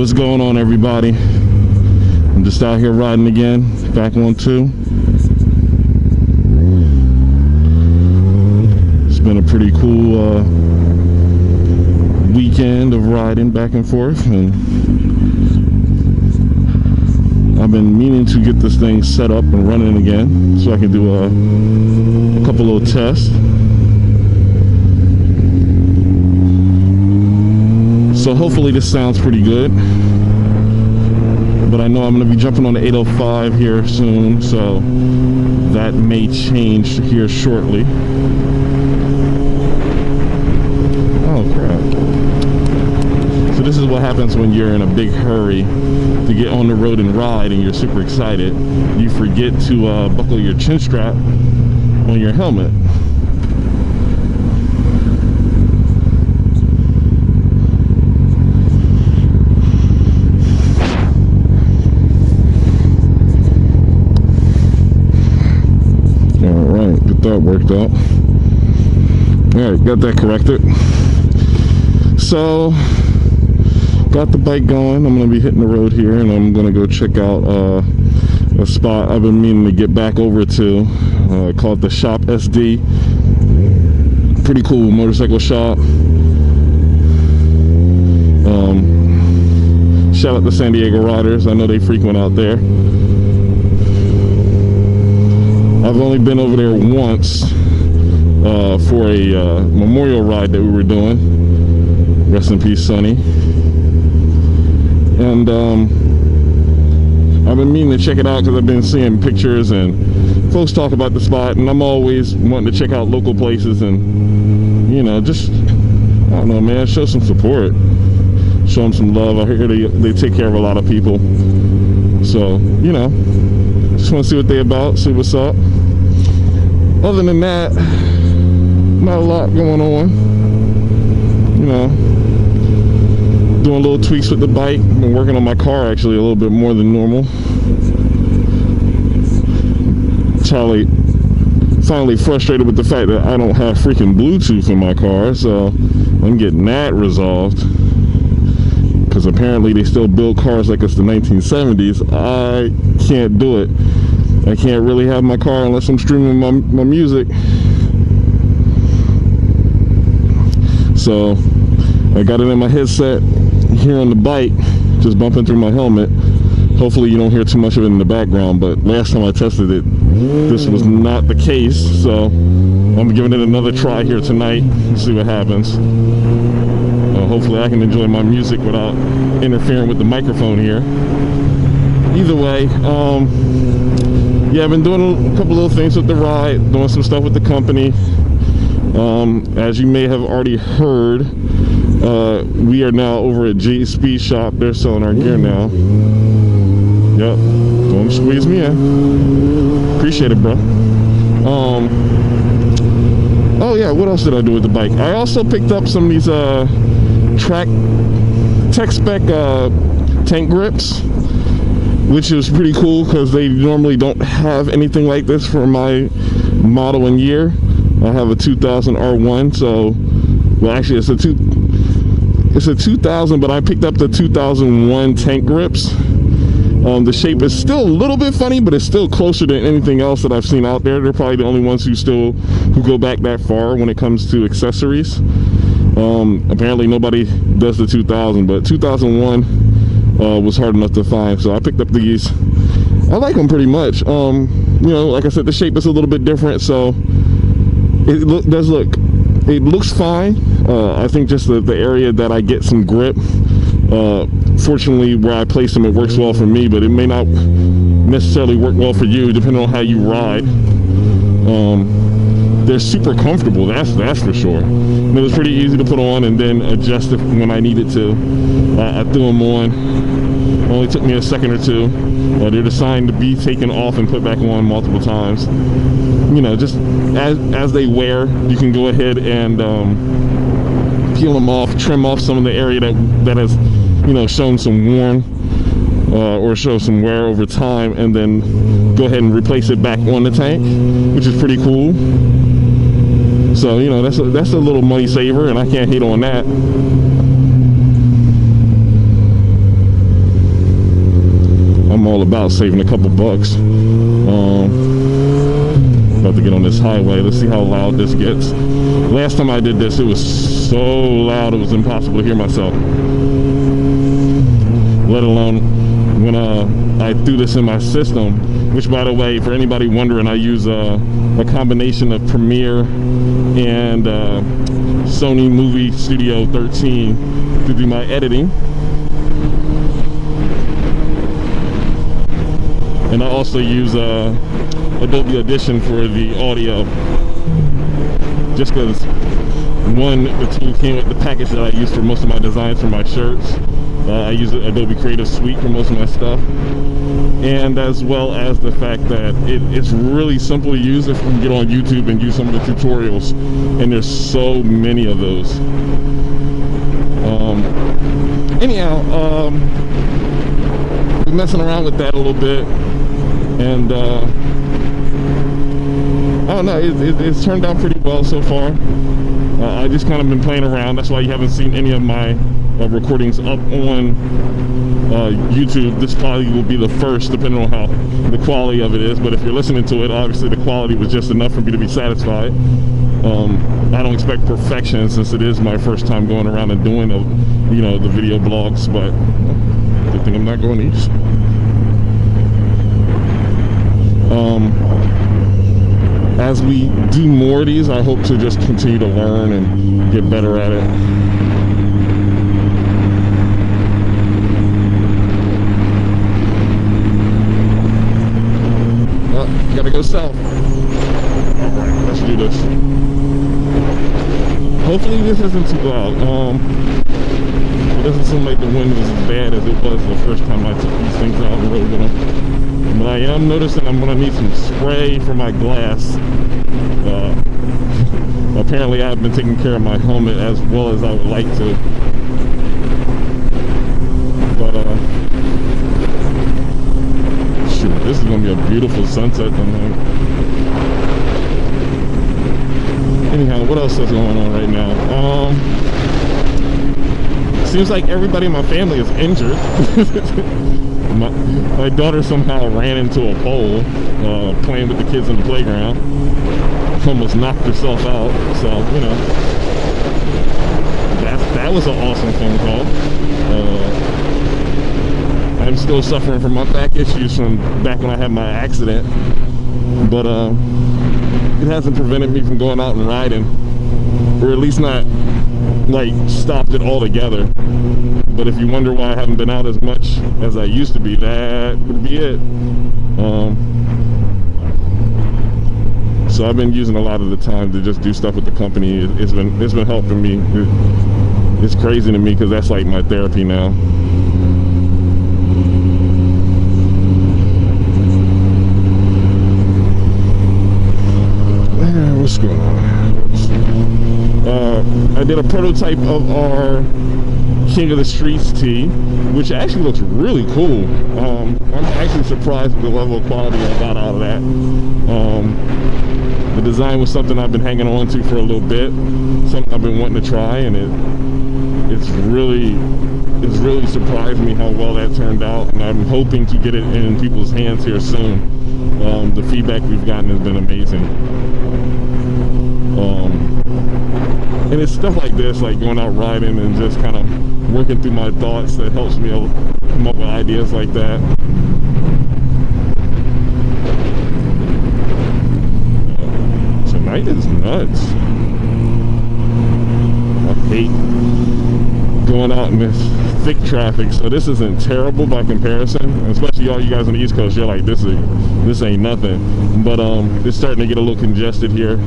What's going on, everybody? I'm just out here riding again, back on 2. It's been a pretty cool weekend of riding back and forth, and I've been meaning to get this thing set up and running again so I can do a couple little tests. So hopefully this sounds pretty good, but I know I'm going to be jumping on the 805 here soon, so that may change here shortly. Oh crap. So this is what happens when you're in a big hurry to get on the road and ride and you're super excited. You forget to buckle your chin strap on your helmet. That worked out. Alright, got that corrected. So got the bike going. I'm gonna be hitting the road here, and I'm gonna go check out a spot I've been meaning to get back over to, called the Shop SD. Pretty cool motorcycle shop. Shout out to San Diego riders. I know they frequent out there. I've only been over there once for a memorial ride that we were doing. Rest in peace, Sonny. And I've been meaning to check it out because I've been seeing pictures and folks talk about the spot, and I'm always wanting to check out local places and, you know, just, I don't know, man, show some support. Show them some love. I hear they take care of a lot of people. So, you know, just want to see what they're about, see what's up. Other than that, not a lot going on. You know, doing little tweaks with the bike. Been working on my car actually a little bit more than normal. Charlie finally frustrated with the fact that I don't have freaking Bluetooth in my car, so I'm getting that resolved. Because apparently they still build cars like it's the 1970s. I can't do it. I can't really have my car unless I'm streaming my music. So I got it in my headset here on the bike, just bumping through my helmet. Hopefully you don't hear too much of it in the background, but last time I tested it, this was not the case. So I'm giving it another try here tonight and see what happens. Hopefully I can enjoy my music without interfering with the microphone here. Either way, yeah, I've been doing a couple little things with the ride, doing some stuff with the company. As you may have already heard, we are now over at G's Speed Shop. They're selling our gear now. Yep, don't squeeze me in. Appreciate it, bro. Oh yeah, what else did I do with the bike? I also picked up some of these tech spec tank grips, which is pretty cool because they normally don't have anything like this for my model and year. I have a 2000 R1, so, well, actually it's a 2000, but I picked up the 2001 tank grips. The shape is still a little bit funny, but it's still closer than anything else that I've seen out there. They're probably the only ones who go back that far when it comes to accessories. Apparently nobody does the 2000, but 2001 was hard enough to find, so I picked up these. I like them pretty much. You know, like I said, the shape is a little bit different, so it looks fine. I think just the area that I get some grip, fortunately where I place them, it works well for me, but it may not necessarily work well for you depending on how you ride. They're super comfortable, that's for sure. And it was pretty easy to put on and then adjust it when I needed to. I threw them on. It only took me a second or two. They're designed to be taken off and put back on multiple times. You know, just as they wear, you can go ahead and peel them off, trim off some of the area that has, you know, shown some worn or show some wear over time, and then go ahead and replace it back on the tank, which is pretty cool. So, you know, that's a little money saver, and I can't hate on that. all about, saving a couple bucks. About to get on this highway. Let's see how loud this gets. Last time I did this, it was so loud it was impossible to hear myself. Let alone when I threw this in my system, which, by the way, for anybody wondering, I use a combination of Premiere and Sony Movie Studio 13 to do my editing. And I also use Adobe Audition for the audio, just because, one, the tool came with the package that I use for most of my designs for my shirts. I use Adobe Creative Suite for most of my stuff, and as well as the fact that it's really simple to use if you can get on YouTube and use some of the tutorials, and there's so many of those. Anyhow, been messing around with that a little bit, and I don't know, it's turned out pretty well so far. I just kind of been playing around. That's why you haven't seen any of my recordings up on YouTube. This probably will be the first, depending on how the quality of it is. But if you're listening to it, obviously the quality was just enough for me to be satisfied. I don't expect perfection, since it is my first time going around and doing the video blogs. But good thing I'm not going east. As we do more of these, I hope to just continue to learn and get better at it. Well, gotta go south. Alright, let's do this. Hopefully this isn't too loud. It doesn't seem like the wind was as bad as it was the first time I took these things out and rode with them. But I am noticing I'm going to need some spray for my glass. Apparently I've been taking care of my helmet as well as I would like to. But, shoot, this is going to be a beautiful sunset tonight. Anyhow, what else is going on right now? Seems like everybody in my family is injured. My daughter somehow ran into a pole playing with the kids in the playground. Almost knocked herself out. So, that was an awesome phone call. I'm still suffering from my back issues from back when I had my accident. But it hasn't prevented me from going out and riding. Or at least not, like, stopped it altogether. But if you wonder why I haven't been out as much as I used to be, that would be it. So I've been using a lot of the time to just do stuff with the company. It's been helping me. It's crazy to me because that's like my therapy now. What's going on? I did a prototype of our King of the Streets tee, which actually looks really cool. I'm actually surprised with the level of quality I got out of that. The design was something I've been hanging on to for a little bit, something I've been wanting to try, and it's really surprised me how well that turned out, and I'm hoping to get it in people's hands here soon. The feedback we've gotten has been amazing. And it's stuff like this, like going out riding and just kind of working through my thoughts, that helps me come up with ideas like that. Tonight is nuts. I hate going out in this thick traffic, so this isn't terrible by comparison. Especially all you guys on the East Coast, you're like, this ain't nothing. But it's starting to get a little congested here,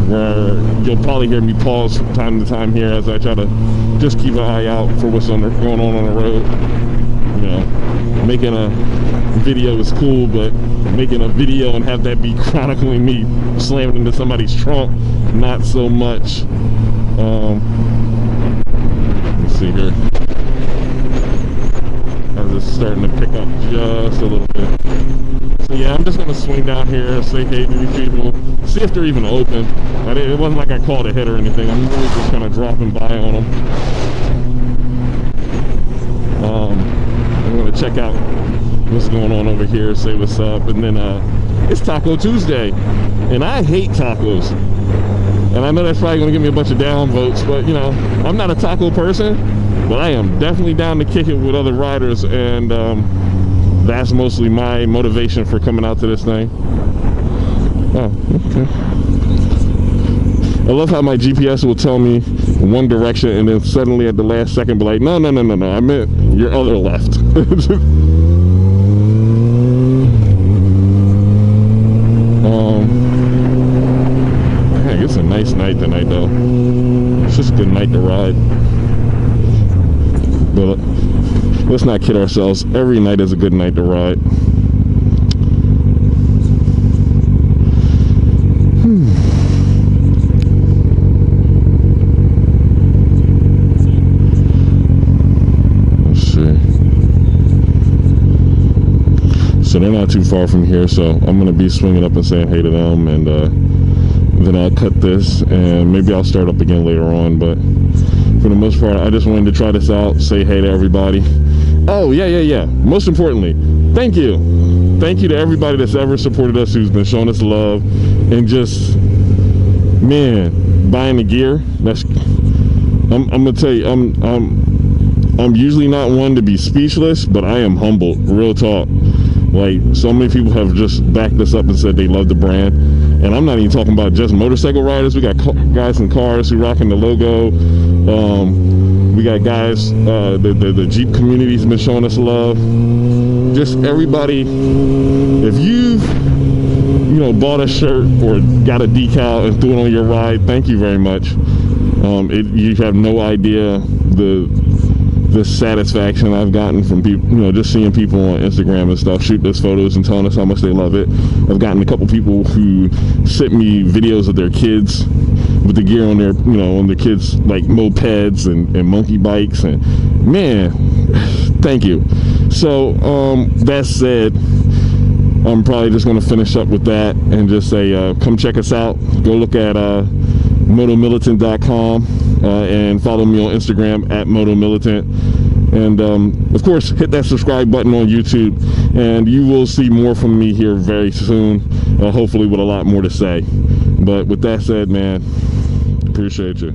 where you'll probably hear me pause from time to time here as I try to just keep an eye out for what's going on the road. Making a video is cool, but making a video and have that be chronicling me slamming into somebody's trunk, not so much. Let's see here. As it's starting to pick up just a little bit. So yeah, I'm just gonna swing down here, say hey to these people, see if they're even open. It wasn't like I called ahead or anything. I'm really just kind of dropping by on them. I'm gonna check out what's going on over here, say what's up. And then it's Taco Tuesday, and I hate tacos. And I know that's probably gonna give me a bunch of down votes, but you know, I'm not a taco person, but I am definitely down to kick it with other riders, and that's mostly my motivation for coming out to this thing. Oh, okay. I love how my GPS will tell me one direction and then suddenly at the last second be like, no, I meant your other left. It's a nice night tonight though. It's just a good night to ride. But let's not kid ourselves. Every night is a good night to ride. Let's see. So they're not too far from here, so I'm gonna be swinging up and saying hey to them, and then I'll cut this and maybe I'll start up again later on. But for the most part, I just wanted to try this out, say hey to everybody. Oh yeah, most importantly, thank you to everybody that's ever supported us, who's been showing us love and just, man, buying the gear. That's, I'm gonna tell you, I'm usually not one to be speechless, but I am humbled, real talk. Like, so many people have just backed us up and said they love the brand. And I'm not even talking about just motorcycle riders. We got guys in cars who rocking the logo. We got guys, the Jeep community's been showing us love. Just everybody, if you've, you know, bought a shirt or got a decal and threw it on your ride, thank you very much. You have no idea the satisfaction I've gotten from people, you know, just seeing people on Instagram and stuff shoot us photos and telling us how much they love it. I've gotten a couple people who sent me videos of their kids with the gear on their, you know, on their kids, like mopeds and monkey bikes, and man, thank you. So that said, I'm probably just going to finish up with that and just say come check us out. Go look at MotoMilitant.com and follow me on Instagram at MotoMilitant. And of course, hit that subscribe button on YouTube, and you will see more from me here very soon, hopefully with a lot more to say. But with that said, man, appreciate you.